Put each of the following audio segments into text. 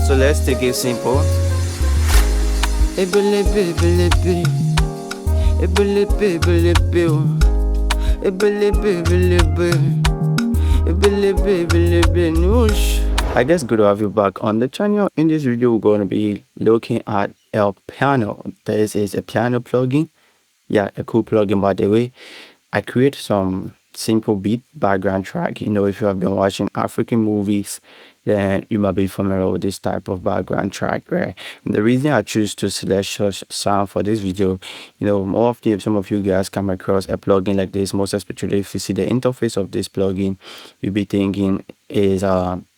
So let's take it simple. I guess good to have you back on the channel. In this video, we're going to be looking at ELPIANO. This is a piano plugin. Yeah, a cool plugin, by the way. I create some simple beat background track. You know, if you have been watching African movies, then you might be familiar with this type of background track, right? And the reason I choose to select such sound for this video, you know, more often some of you guys come across a plugin like this, most especially if you see the interface of this plugin, you'll be thinking is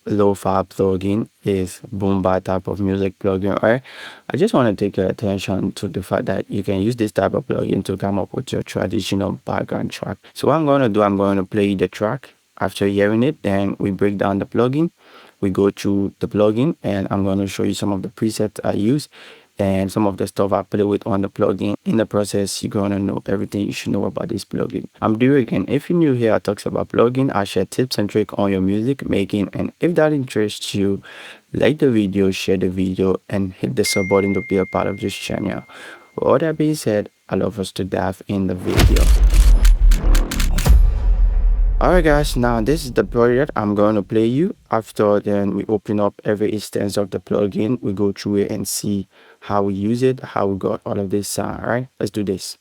lo-fi plugin, is boom bap type of music plugin, right? I just want to take your attention to the fact that you can use this type of plugin to come up with your traditional background track. So what I'm going to do, I'm going to play the track. After hearing it, then we break down the plugin. We go through the plugin, and I'm going to show you some of the presets I use and some of the stuff I play with on the plugin. In the process, you're going to know everything you should know about this plugin. I'm Derek, and if you're new here, I talk about plugin. I share tips and tricks on your music making, and if that interests you, like the video, share the video, and hit the sub button to be a part of this channel. With all that being said, I love us to dive in the video. Alright guys, now this is the project I'm going to play you. After then we open up every instance of the plugin, we go through it and see how we use it, how we got all of this sound. Alright, let's do this.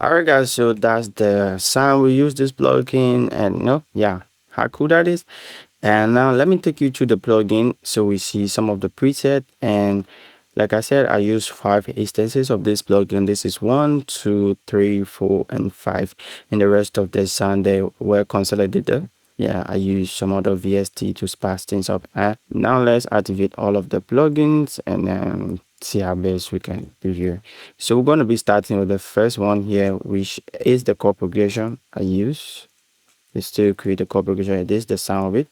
Alright guys, so that's the sound we use this plugin, and yeah, how cool that is. And now let me take you to the plugin so we see some of the preset. And like I said, I use 5 instances of this plugin. This is 1, 2, 3, 4, and 5, and the rest of the sound they were consolidated. Yeah, I use some other VST to spice things up. And now let's activate all of the plugins and then see how best we can do here. So we're going to be starting with the first one here, which is the chord progression I use. Let's still create a chord progression. This is the sound of it.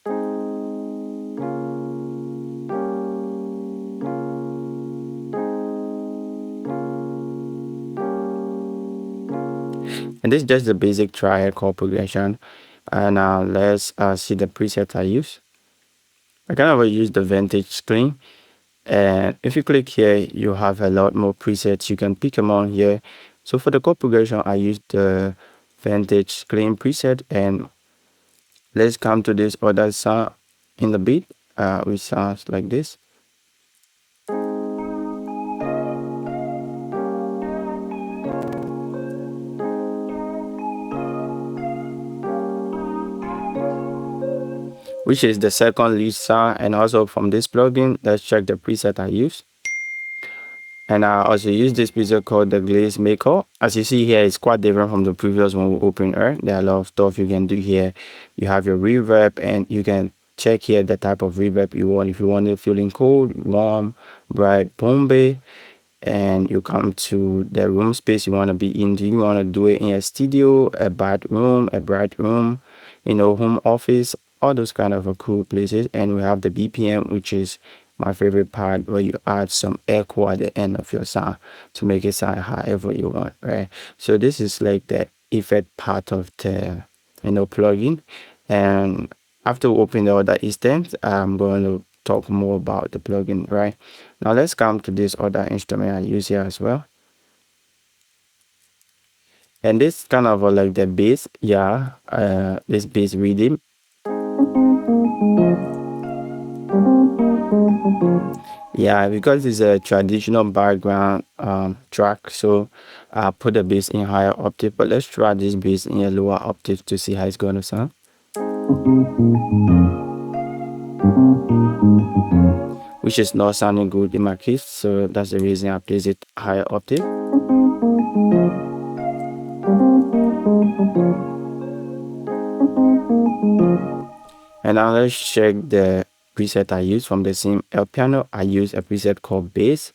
And this is just the basic triad chord progression. And now let's see the preset I use. I kind of use the vintage clean, and if you click here, you have a lot more presets. You can pick them on here. So for the chord progression, I use the vintage clean preset, and let's come to this other sound in the beat, which sounds like this. Which is the second lead sound. And also from this plugin, let's check the preset I use. And I also use this preset called the Glaze Maker. As you see here, it's quite different from the previous one we opened earlier. There are a lot of stuff you can do here. You have your reverb, and you can check here the type of reverb you want. If you want it feeling cold, warm, bright, bombay, and you come to the room space you want to be in. Do you want to do it in a studio, a bathroom, a bright room, you know, home office, all those kind of cool places. And we have the BPM, which is my favorite part, where you add some echo at the end of your sound to make it sound however you want, right? So this is like the effect part of the plugin. And after we open the other instance, I'm going to talk more about the plugin, right? Now let's come to this other instrument I use here as well. And this kind of like the bass, yeah, this bass rhythm. Yeah, because it's a traditional background track, so I put the bass in higher octave. But let's try this bass in a lower octave to see how it's gonna sound. Which is not sounding good in my case, so that's the reason I place it higher octave. And now let's check the preset I use from the same ELPIANO. I use a preset called bass.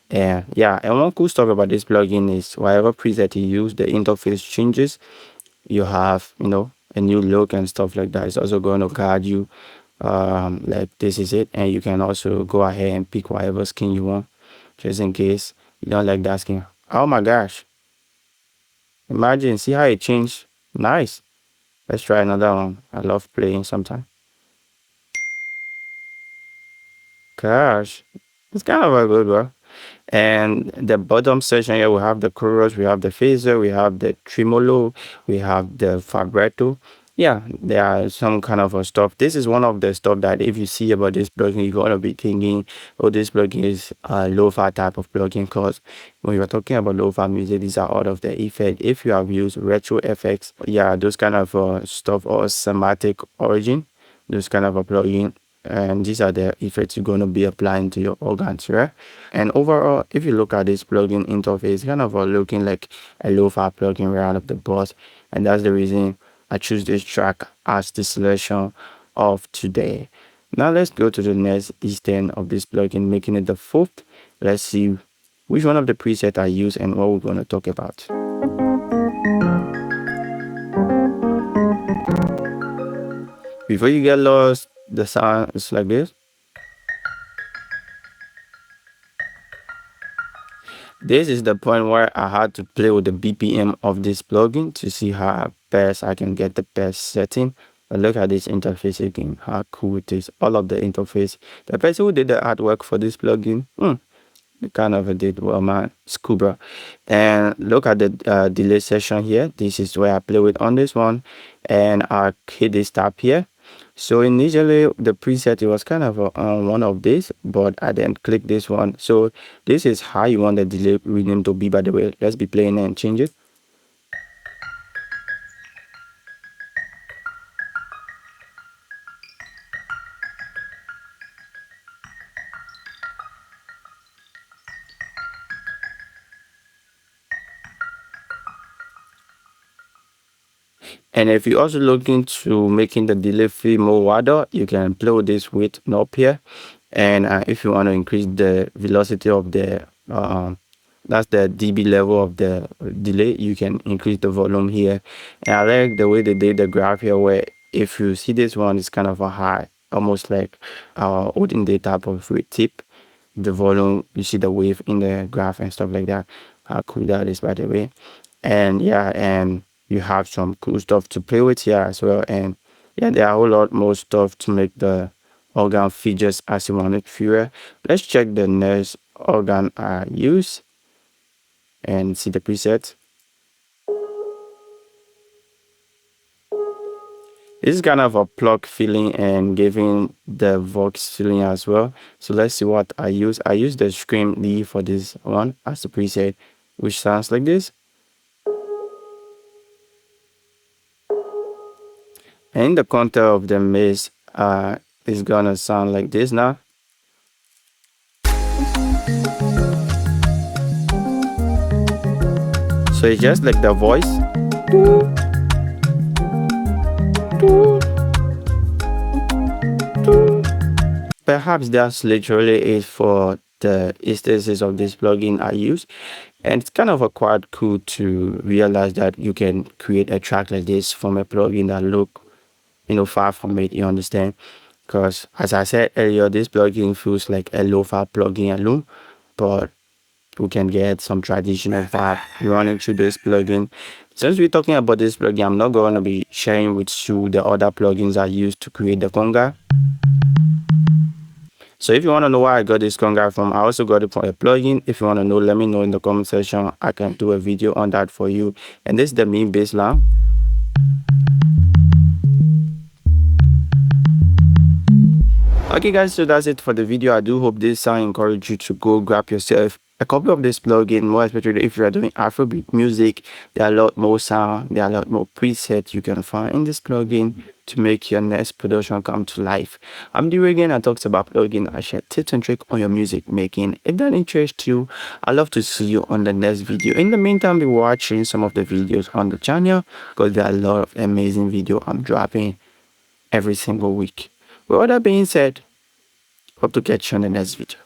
And yeah, and one cool stuff about this plugin is whatever preset you use, the interface changes. You have, you know, a new look and stuff like that. It's also going to guide you, like this is it, and you can also go ahead and pick whatever skin you want, just in case you don't like that skin. Oh my gosh, imagine, see how it changed. Nice. Let's try another one. I love playing sometimes. Gosh, it's kind of a good one. And the bottom section here, we have the chorus, we have the phaser, we have the tremolo, we have the vibrato. Yeah, there are some kind of a stuff. This is one of the stuff that if you see about this plugin, you're gonna be thinking, oh, this plugin is a lo-fi type of plugin. Because when you're talking about lo-fi music, these are out of the effect. If you have used retro effects, yeah, those kind of stuff, or somatic origin, those kind of a plugin, and these are the effects you're going to be applying to your organs, right? And overall, if you look at this plugin interface, kind of looking like a lo-fi plugin right out of the box, and that's the reason I choose this track as the selection of today. Now let's go to the next extent of this plugin, making it the fourth. Let's see which one of the presets I use and what we're going to talk about. Before you get lost, the sound is like this. This is the point where I had to play with the BPM of this plugin to see how best I can get the best setting. But look at this interface again, how cool it is. All of the interface. The person who did the artwork for this plugin, they kind of did well, man. Scuba. And look at the delay session here. This is where I play with on this one, and I hit this tab here. So initially the preset, it was kind of one of these, but I then click this one. So this is how you want the delay rhythm to be, by the way. Let's be playing and change it. And if you're also looking to making the delay feel more wider, you can play with this width knob here. And if you want to increase the velocity of the that's the dB level of the delay, you can increase the volume here. And I like the way they did the graph here, where if you see this one, it's kind of a high, almost like olden day type of tip. The volume, you see the wave in the graph and stuff like that. How cool that is, by the way. And yeah, and you have some cool stuff to play with here as well. And yeah, there are a whole lot more stuff to make the organ features as you want it fewer. Let's check the next organ I use and see the preset. This is kind of a plug feeling and giving the vox feeling as well. So let's see what I use. I use the Scream Lee for this one as the preset, which sounds like this. And the contour of the mist is gonna sound like this now. So it's just like the voice. Perhaps that's literally it for the instances of this plugin I use. And it's kind of a quite cool to realize that you can create a track like this from a plugin that look, you know, far from it, you understand? Because as I said earlier, this plugin feels like a lo-fi plugin alone, but we can get some traditional vibe running through this plugin. Since we're talking about this plugin, I'm not going to be sharing with you the other plugins I use to create the conga. So if you want to know where I got this conga from, I also got it from a plugin. If you want to know, let me know in the comment section. I can do a video on that for you. And this is the main bass line. Okay guys, so that's it for the video. I do hope this sound encouraged you to go grab yourself a copy of this plugin, more especially if you are doing Afrobeat music. There are a lot more sound, there are a lot more presets you can find in this plugin to make your next production come to life. I'm the again. I talked about plugin. I share tips and tricks on your music making. If that interests you, I'd love to see you on the next video. In the meantime, be watching some of the videos on the channel because there are a lot of amazing videos I'm dropping every single week. With all that being said, hope to catch you on the next video.